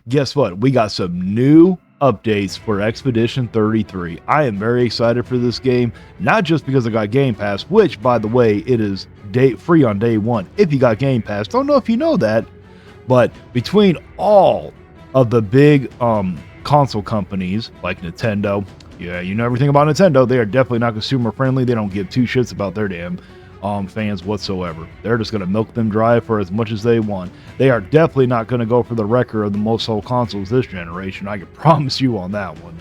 guess what? We got some new updates for Expedition 33. I am very excited for this game, not just because I got Game Pass, which, by the way, it is free on day one if you got Game Pass. Don't know if you know that, but between all of the big console companies like Nintendo, yeah, you know everything about Nintendo, they are definitely not consumer friendly. They don't give two shits about their damn fans whatsoever. They're just going to milk them dry for as much as they want. They are definitely not going to go for the record of the most sold consoles this generation. I can promise you on that one.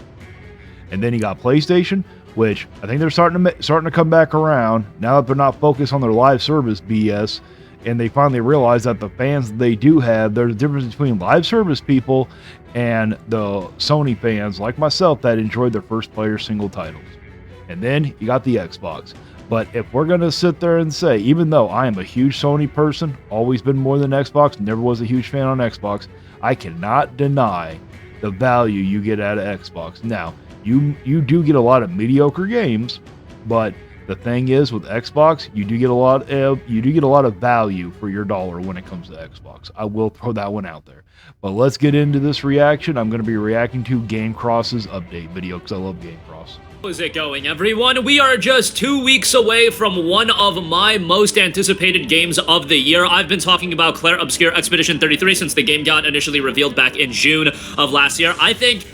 And then you got PlayStation, which I think they're starting to come back around now that they're not focused on their live service BS, and they finally realize that the fans they do have, there's a difference between live service people and the Sony fans like myself that enjoyed their first player single titles. And then you got the Xbox. But if we're going to sit there and say, even though I am a huge Sony person, always been more than Xbox, never was a huge fan on Xbox, I cannot deny the value you get out of Xbox. Now, you do get a lot of mediocre games, but the thing is with Xbox, you do get a lot of value for your dollar when it comes to Xbox. I will throw that one out there. But let's get into this reaction. I'm going to be reacting to GameCross's update video because I love GameCross. How's it going, everyone? We are just 2 weeks away from one of my most anticipated games of the year. I've been talking about Clair Obscur Expedition 33 since the game got initially revealed back in June of last year. I think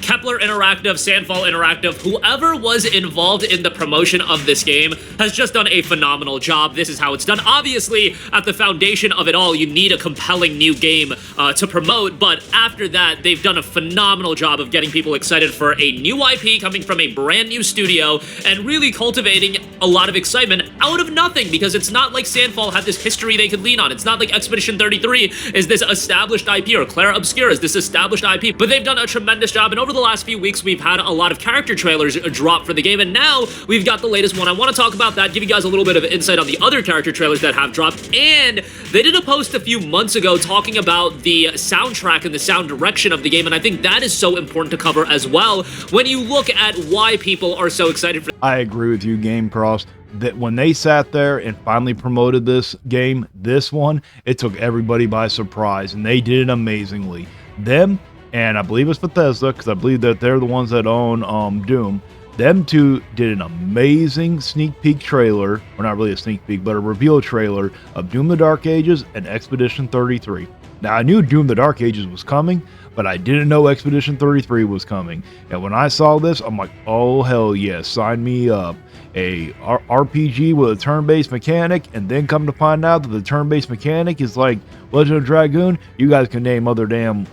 Kepler Interactive, Sandfall Interactive, whoever was involved in the promotion of this game has just done a phenomenal job. This is how it's done. Obviously, at the foundation of it all, you need a compelling new game to promote, but after that, they've done a phenomenal job of getting people excited for a new IP coming from a brand new studio and really cultivating a lot of excitement out of nothing, because it's not like Sandfall had this history they could lean on. It's not like Expedition 33 is this established IP or Clair Obscur is this established IP, but they've done a tremendous job, and over the last few weeks, we've had a lot of character trailers drop for the game, and now we've got the latest one. I want to talk about that, give you guys a little bit of insight on the other character trailers that have dropped, and they did a post a few months ago talking about the soundtrack and the sound direction of the game, and I think that is so important to cover as well when you look at why people are so excited for. I agree with you, GameCross, that when they sat there and finally promoted this game, this one, it took everybody by surprise, and they did it amazingly. Them, and I believe it's Bethesda, because I believe that they're the ones that own Doom. Them two did an amazing sneak peek trailer, or not really a sneak peek, but a reveal trailer of Doom the Dark Ages and Expedition 33. Now, I knew Doom the Dark Ages was coming, but I didn't know Expedition 33 was coming. And when I saw this, I'm like, oh, hell yes, sign me up. A RPG with a turn-based mechanic, and then come to find out that the turn-based mechanic is like Legend of Dragoon. You guys can name other damn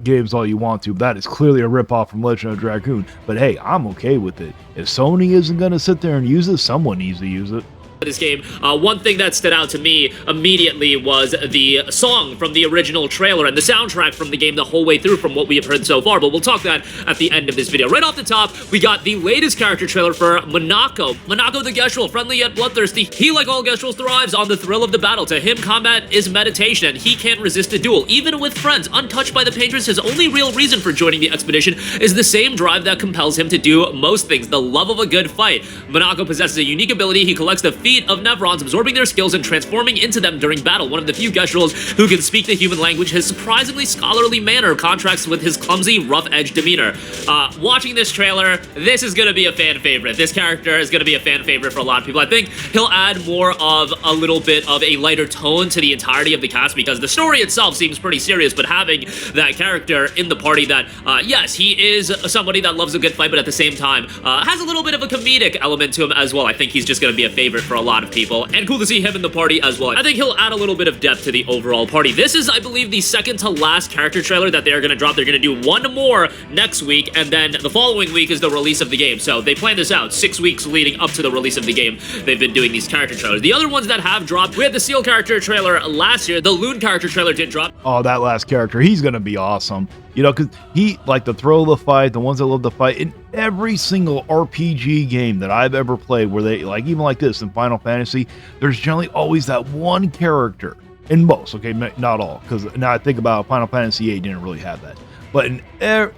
games all you want to. That is clearly a ripoff from Legend of Dragoon, but hey, I'm okay with it. If Sony isn't going to sit there and use it, someone needs to use it. This game, one thing that stood out to me immediately was the song from the original trailer and the soundtrack from the game the whole way through from what we have heard so far, but we'll talk that at the end of this video. Right off the top, we got the latest character trailer for Monako. Monako the Gestrel, friendly yet bloodthirsty. He, like all Gestrels, thrives on the thrill of the battle. To him, combat is meditation, and he can't resist a duel. Even with friends, untouched by the Patriots, his only real reason for joining the expedition is the same drive that compels him to do most things, the love of a good fight. Monako possesses a unique ability. He collects the feet of Nevrons, absorbing their skills and transforming into them during battle. One of the few Gestrels who can speak the human language, his surprisingly scholarly manner contrasts with his clumsy, rough-edged demeanor. Watching this trailer, this is going to be a fan favorite. This character is going to be a fan favorite for a lot of people. I think he'll add more of a little bit of a lighter tone to the entirety of the cast, because the story itself seems pretty serious, but having that character in the party that, yes, he is somebody that loves a good fight, but at the same time, has a little bit of a comedic element to him as well. I think he's just going to be a favorite for a lot of people, and cool to see him in the party as well. I think he'll add a little bit of depth to the overall party. This is, I believe, the second to last character trailer that they're going to drop. They're going to do one more next week, and then the following week is the release of the game. So they planned this out 6 weeks leading up to the release of the game. They've been doing these character trailers. The other ones that have dropped, we had the Seal character trailer last year. The Loon character trailer did drop. Oh, that last character, he's going to be awesome. You know, because he, like the thrill of the fight, the ones that love the fight, in every single RPG game that I've ever played, where they, like, even like this in Final Fantasy, there's generally always that one character, in most, okay, not all, because now I think about Final Fantasy VIII didn't really have that,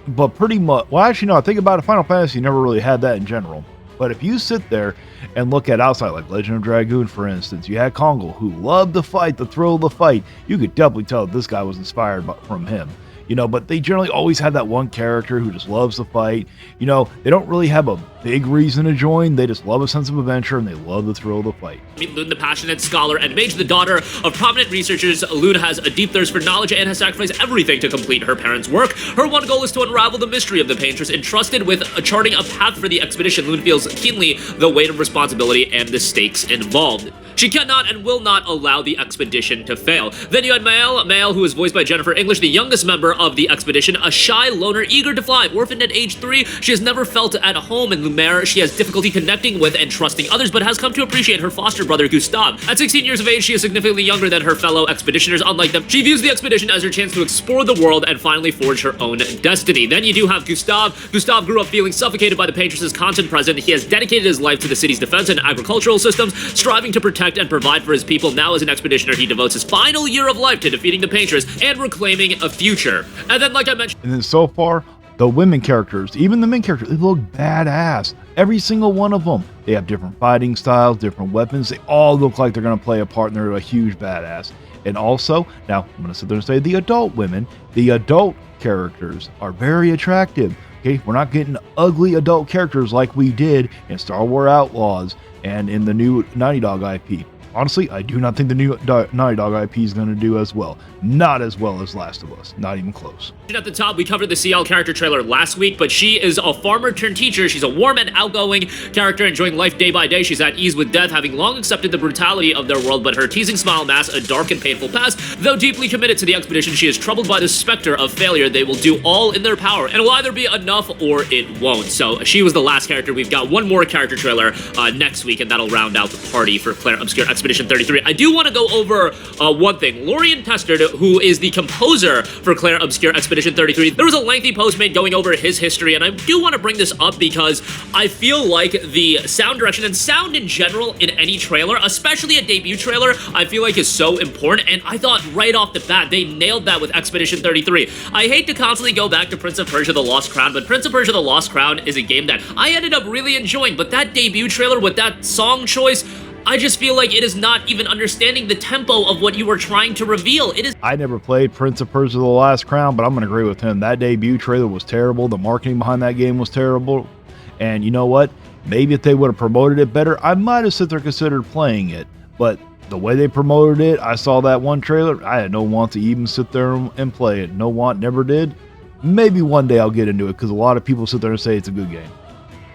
but pretty much, well, actually, no, I think about it, Final Fantasy never really had that in general. But if you sit there and look at outside, like Legend of Dragoon, for instance, you had Kongo, who loved the fight, the thrill of the fight. You could definitely tell that this guy was inspired from him. but they generally always have that one character who just loves to fight. They don't really have a big reason to join. They just love a sense of adventure and they love the thrill of the fight. Meet Lune, the passionate scholar and mage, the daughter of prominent researchers. Lune has a deep thirst for knowledge and has sacrificed everything to complete her parents' work. Her one goal is to unravel the mystery of the paintress, entrusted with charting a path for the expedition. Lune feels keenly the weight of responsibility and the stakes involved. She cannot and will not allow the expedition to fail. Then you had Mael, who is voiced by Jennifer English, the youngest member of the expedition, a shy loner eager to fly. Orphaned at age 3, she has never felt at home in Lumiere. She has difficulty connecting with and trusting others, but has come to appreciate her foster brother, Gustave. At 16 years of age, she is significantly younger than her fellow expeditioners. Unlike them, she views the expedition as her chance to explore the world and finally forge her own destiny. Then you do have Gustave. Gustave grew up feeling suffocated by the paintress's constant presence. He has dedicated his life to the city's defense and agricultural systems, striving to protect and provide for his people. Now as an expeditioner, he devotes his final year of life to defeating the paintress and reclaiming a future. And then, like I mentioned, and then so far, the women characters, even the main characters, they look badass. Every single one of them. They have different fighting styles, different weapons. They all look like they're going to play a part and they're a huge badass. And also, now I'm going to sit there and say the adult women, the adult characters are very attractive. Okay, we're not getting ugly adult characters like we did in Star Wars Outlaws and in the new Naughty Dog IP. Honestly, I do not think the new Naughty Dog IP is going to do as well. Not as well as Last of Us. Not even close. At the top, we covered the CL character trailer last week, but she is a farmer turned teacher. She's a warm and outgoing character, enjoying life day by day. She's at ease with death, having long accepted the brutality of their world, but her teasing smile masks a dark and painful past. Though deeply committed to the expedition, she is troubled by the specter of failure. They will do all in their power, and it will either be enough or it won't. So she was the last character. We've got one more character trailer next week, and that'll round out the party for Clair Obscur Expedition 33. I do want to go over one thing. Lorian Testard, who is the composer for Clair Obscur Expedition 33, there was a lengthy post made going over his history, and I do want to bring this up because I feel like the sound direction and sound in general in any trailer, especially a debut trailer, I feel like is so important, and I thought right off the bat they nailed that with Expedition 33. I hate to constantly go back to Prince of Persia: The Lost Crown, but Prince of Persia: The Lost Crown is a game that I ended up really enjoying, but that debut trailer with that song choice, I just feel like it is not even understanding the tempo of what you were trying to reveal. It is. I never played Prince of Persia: The Last Crown, but I'm going to agree with him. That debut trailer was terrible. The marketing behind that game was terrible. And you know what? Maybe if they would have promoted it better, I might have sit there considered playing it. But the way they promoted it, I saw that one trailer, I had no want to even sit there and play it. No want, never did. Maybe one day I'll get into it because a lot of people sit there and say it's a good game.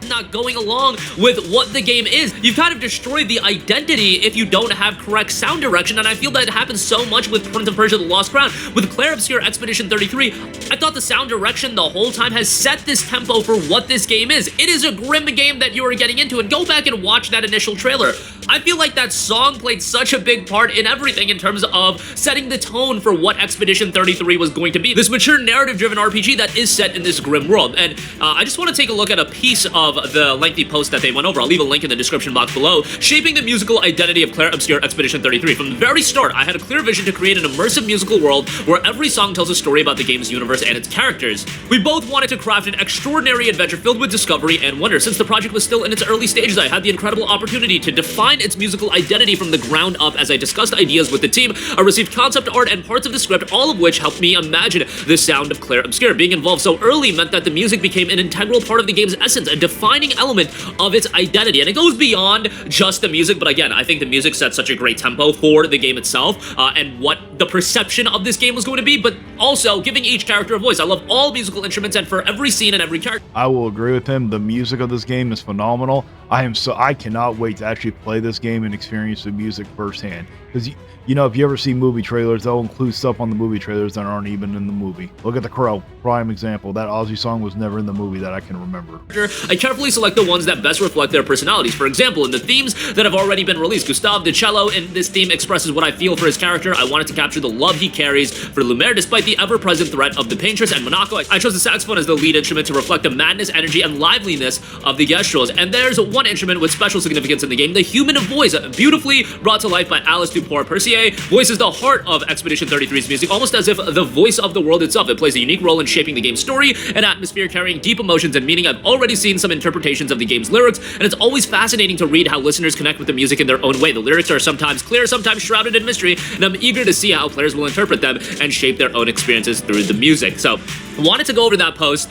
Not going along with what the game is. You've kind of destroyed the identity if you don't have correct sound direction, and I feel that happens so much with Prince of Persia: The Lost Crown. With Clair Obscur Expedition 33, I thought the sound direction the whole time has set this tempo for what this game is. It is a grim game that you are getting into, and go back and watch that initial trailer. I feel like that song played such a big part in everything in terms of setting the tone for what Expedition 33 was going to be. This mature narrative-driven RPG that is set in this grim world. And I just want to take a look at a piece of the lengthy post that they went over. I'll leave a link in the description box below. Shaping the musical identity of Clair Obscur Expedition 33. From the very start, I had a clear vision to create an immersive musical world where every song tells a story about the game's universe and its characters. We both wanted to craft an extraordinary adventure filled with discovery and wonder. Since the project was still in its early stages, I had the incredible opportunity to define its musical identity from the ground up. As I discussed ideas with the team, I received concept art and parts of the script, all of which helped me imagine the sound of Clair Obscur. Being involved so early meant that the music became an integral part of the game's essence, a defining element of its identity. And it goes beyond just the music, but again, I think the music set such a great tempo for the game itself and what the perception of this game was going to be, but also giving each character a voice. I love all musical instruments, and for every scene and every character. I will agree with him. The music of this game is phenomenal. I cannot wait to actually play this game and experience the music firsthand. Because you know, if you ever see movie trailers, they'll include stuff on the movie trailers that aren't even in the movie. Look at The Crow, prime example. That Ozzy song was never in the movie that I can remember. I carefully select the ones that best reflect their personalities. For example, in the themes that have already been released, Gustave the cello in this theme expresses what I feel for his character. I wanted to capture the love he carries for Lumiere despite the ever-present threat of the paintress and Monaco. I chose the saxophone as the lead instrument to reflect the madness, energy, and liveliness of the Gestrels. And there's one instrument with special significance in the game, the human voice, beautifully brought to life by Alice Dupont-Percier. Voices the heart of Expedition 33's music, almost as if the voice of the world itself. It plays a unique role in shaping the game's story and atmosphere, carrying deep emotions and meaning. I've already seen some interpretations of the game's lyrics, and it's always fascinating to read how listeners connect with the music in their own way. The lyrics are sometimes clear, sometimes shrouded in mystery, and I'm eager to see how players will interpret them and shape their own experiences through the music. So, wanted to go over that post,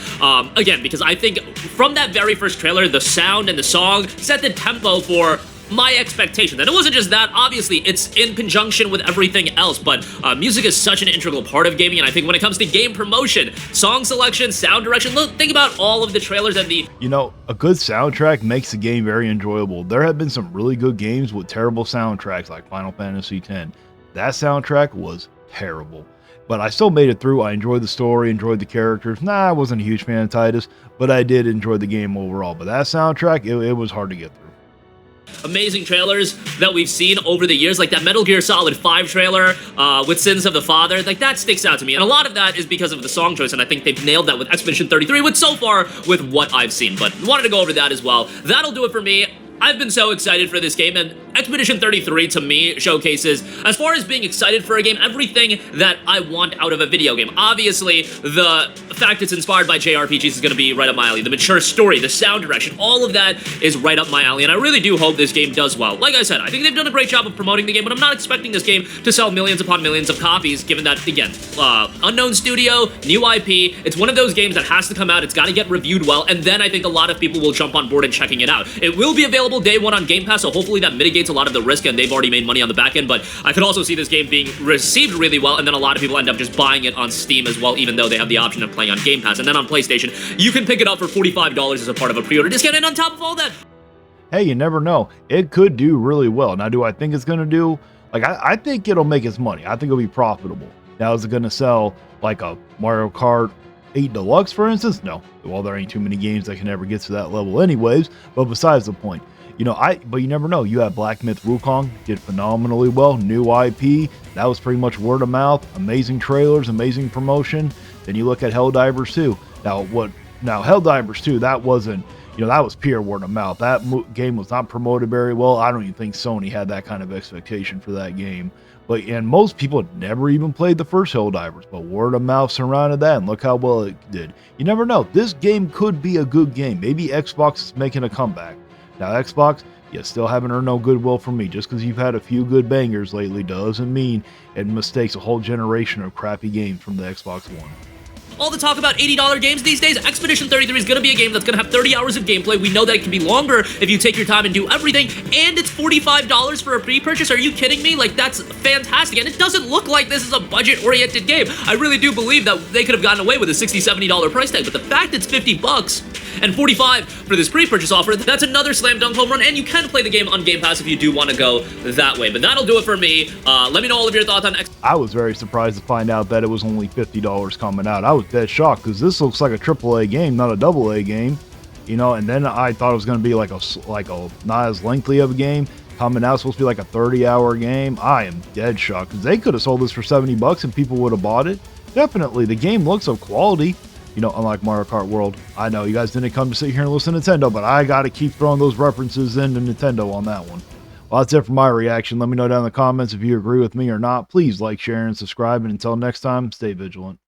again, because I think from that very first trailer, the sound and the song set the tempo for my expectation. And it wasn't just that, obviously, it's in conjunction with everything else, but music is such an integral part of gaming, and I think when it comes to game promotion, song selection, sound direction, look, think about all of the trailers and the... You know, a good soundtrack makes the game very enjoyable. There have been some really good games with terrible soundtracks, like Final Fantasy X. That soundtrack was terrible. But I still made it through. I enjoyed the story, enjoyed the characters. I wasn't a huge fan of Titus, but I did enjoy the game overall. But that soundtrack, it was hard to get through. Amazing trailers that we've seen over the years, like that Metal Gear Solid 5 trailer with Sins of the Father, like that sticks out to me. And a lot of that is because of the song choice, and I think they've nailed that with Expedition 33, with so far with what I've seen. But wanted to go over that as well. That'll do it for me. I've been so excited for this game, and Expedition 33 to me showcases, as far as being excited for a game, everything that I want out of a video game. Obviously, the fact it's inspired by JRPGs is going to be right up my alley. The mature story, the sound direction, all of that is right up my alley, and I really do hope this game does well. Like I said, I think they've done a great job of promoting the game, but I'm not expecting this game to sell millions upon millions of copies, given that, again, unknown studio, new IP, it's one of those games that has to come out, it's got to get reviewed well, and then I think a lot of people will jump on board and checking it out. It will be available day one on Game Pass, so hopefully that mitigates a lot of the risk, and they've already made money on the back end, but I could also see this game being received really well, and then a lot of people end up just buying it on Steam as well, even though they have the option of playing on Game Pass. And then on PlayStation, you can pick it up for $45 as a part of a pre-order discount, and on top of all that, hey, you never know. It could do really well. Now, do I think it's going to do? Like, I think it'll make its money. I think it'll be profitable. Now, is it going to sell like a Mario Kart 8 Deluxe, for instance? No. Well, there ain't too many games that can ever get to that level anyways, but besides the point. You know, but you never know. You have Black Myth Wukong, did phenomenally well, new IP, that was pretty much word of mouth, amazing trailers, amazing promotion. Then you look at Helldivers 2. Now Helldivers 2, that wasn't, you know, that was pure word of mouth. That game was not promoted very well. I don't even think Sony had that kind of expectation for that game. And most people had never even played the first Helldivers, but word of mouth surrounded that, and look how well it did. You never know. This game could be a good game. Maybe Xbox is making a comeback. Now, Xbox, you still haven't earned no goodwill from me. Just because you've had a few good bangers lately doesn't mean it mistakes a whole generation of crappy games from the Xbox One. all the talk about $80 games these days, Expedition 33 is going to be a game that's going to have 30 hours of gameplay. We know that it can be longer if you take your time and do everything, and it's $45 for a pre-purchase. Are you kidding me? Like, that's fantastic, and it doesn't look like this is a budget-oriented game. I really do believe that they could have gotten away with a $60, $70 price tag, but the fact it's $50 and $45 for this pre-purchase offer, that's another slam dunk home run, and you can play the game on Game Pass if you do want to go that way. But that'll do it for me. Let me know all of your thoughts on I was very surprised to find out that it was only $50 coming out. I was dead shocked because this looks like a AAA game, not a AA game, you know. And then I thought it was going to be like a not as lengthy of a game coming out. It's supposed to be like a 30-hour game. I am dead shocked because they could have sold this for $70 and people would have bought it. Definitely, the game looks of quality. You know, unlike Mario Kart World. I know you guys didn't come to sit here and listen to Nintendo, but I got to keep throwing those references into Nintendo on that one. Well, that's it for my reaction. Let me know down in the comments if you agree with me or not. Please like, share, and subscribe. And until next time, stay vigilant.